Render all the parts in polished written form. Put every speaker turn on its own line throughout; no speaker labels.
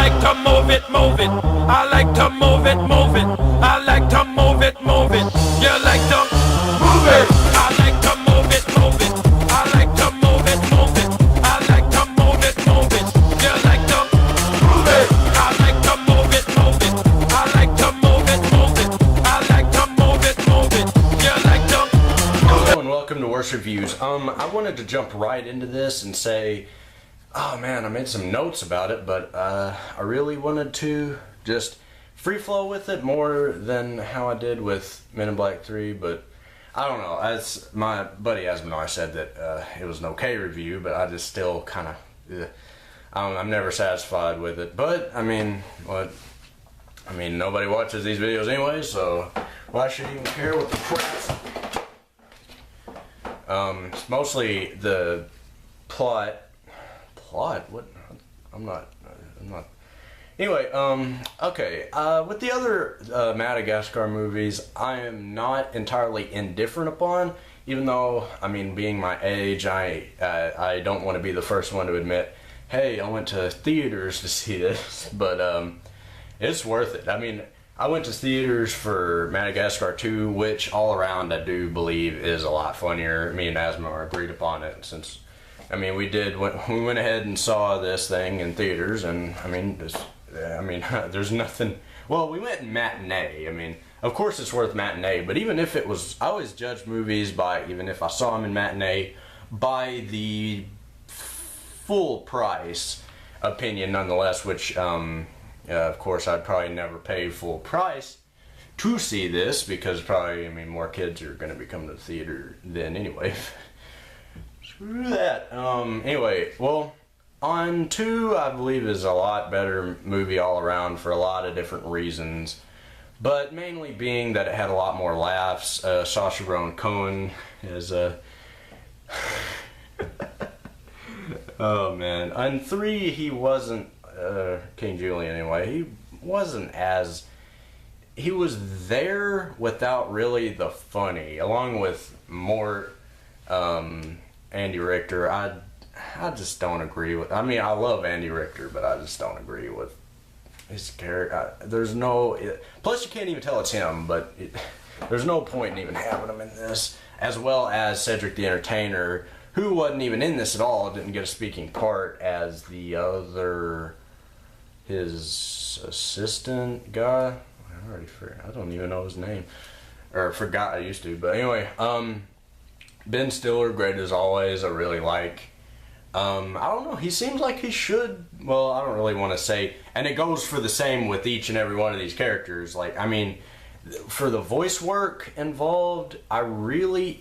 like to move it, move it. I like to move it, move it. I like to move it, move it. You like to move it. I like to move it, move it. I like to move it, move it. I like to move it, move it. You like to move it. I like to move it, move it. I like to move it, move it. I like to move it, move it. You like to move it.
Hello and welcome to Worst Reviews. I wanted to jump right into this and say, oh man, I made some notes about it, but I really wanted to just free flow with it more than how I did with Men in Black 3, but I don't know. As my buddy Asminar said that it was an okay review, but I just still kind of, I'm never satisfied with it. But I mean, nobody watches these videos anyway, so why should you even care what the crap? It's mostly the plot. What? I'm not. Anyway, okay. With the other Madagascar movies, I am not entirely indifferent upon. Even though, I mean, being my age, I don't want to be the first one to admit, hey, I went to theaters to see this, but it's worth it. I mean, I went to theaters for Madagascar 2, which all around I do believe is a lot funnier. Me and Asma agreed upon it since. I mean, we went ahead and saw this thing in theaters, and I mean, there's nothing. Well, we went in matinee. I mean, of course it's worth matinee, but even if it was, I always judge movies by, even if I saw them in matinee, by the full price opinion, nonetheless. Which, of course, I'd probably never pay full price to see this because probably, I mean, more kids are going to be coming to the theater then anyway. Screw that. Anyway, well, On 2, I believe, is a lot better movie all around for a lot of different reasons, but mainly being that it had a lot more laughs. Sacha Baron Cohen is a oh man. On 3, he wasn't King Julian anyway. He wasn't as, he was there without really the funny, along with more Andy Richter. I just don't agree with. I mean, I love Andy Richter, but I just don't agree with his character. There's no. Plus, you can't even tell it's him. But there's no point in even having him in this. As well as Cedric the Entertainer, who wasn't even in this at all, didn't get a speaking part as the other, his assistant guy. I already forgot. I don't even know his name, or forgot. I used to. But anyway, Ben Stiller, great as always. I really like. I don't know, he seems like he should, well, I don't really want to say, and it goes for the same with each and every one of these characters. Like, I mean, for the voice work involved, I really,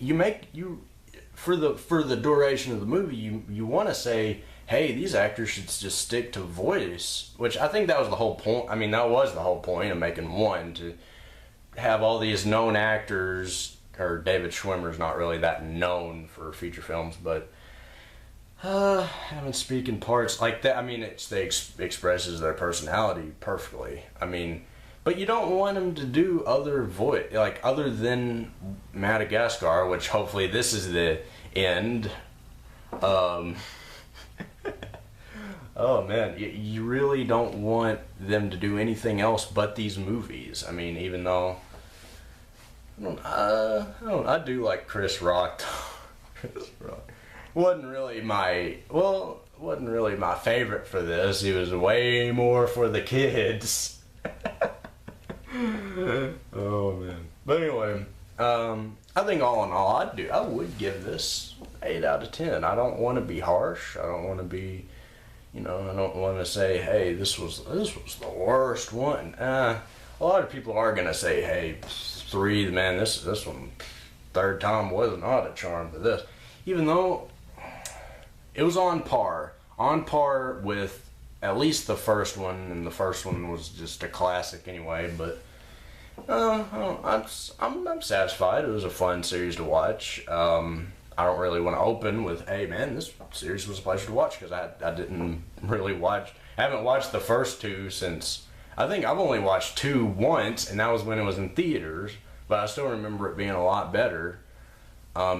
for the duration of the movie, you want to say, hey, these actors should just stick to voice, which I think that was the whole point. I mean, that was the whole point of making one, to have all these known actors, or David Schwimmer's not really that known for feature films, but having speaking parts like that, I mean, they expresses their personality perfectly. I mean, but you don't want them to do other other than Madagascar, which hopefully this is the end. Oh man, you really don't want them to do anything else but these movies. I mean, even though I do like Chris Rock. Chris Rock wasn't really my favorite for this. He was way more for the kids. Oh man. But anyway, I think all in all, I would give this 8 out of 10. I don't want to be harsh. I don't want to be, I don't want to say, hey, this was the worst one. A lot of people are gonna say, hey, 3, man, this one, third time was not a charm for this, even though it was on par with at least the first one, and the first one was just a classic anyway. But I'm satisfied. It was a fun series to watch. I don't really want to open with, hey man, this series was a pleasure to watch, because I didn't really I haven't watched the first 2 since, I think I've only watched 2 once, and that was when it was in theaters, but I still remember it being a lot better. I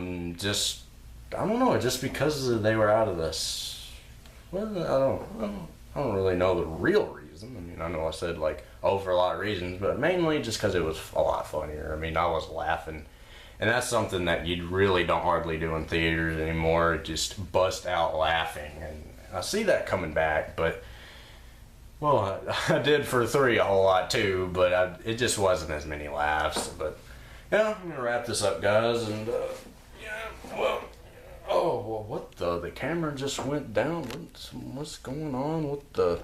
don't know, just because they were out of this. Well, I don't really know the real reason. mean, I know I said like for a lot of reasons, but mainly just because it was a lot funnier. I mean, I was laughing. And that's something that you really don't hardly do in theaters anymore, just bust out laughing. And I see that coming back, but, well, I did for 3 a whole lot too, but it just wasn't as many laughs. But, yeah, I'm going to wrap this up, guys. And, yeah, well, oh, well, what the camera just went down. What's going on with the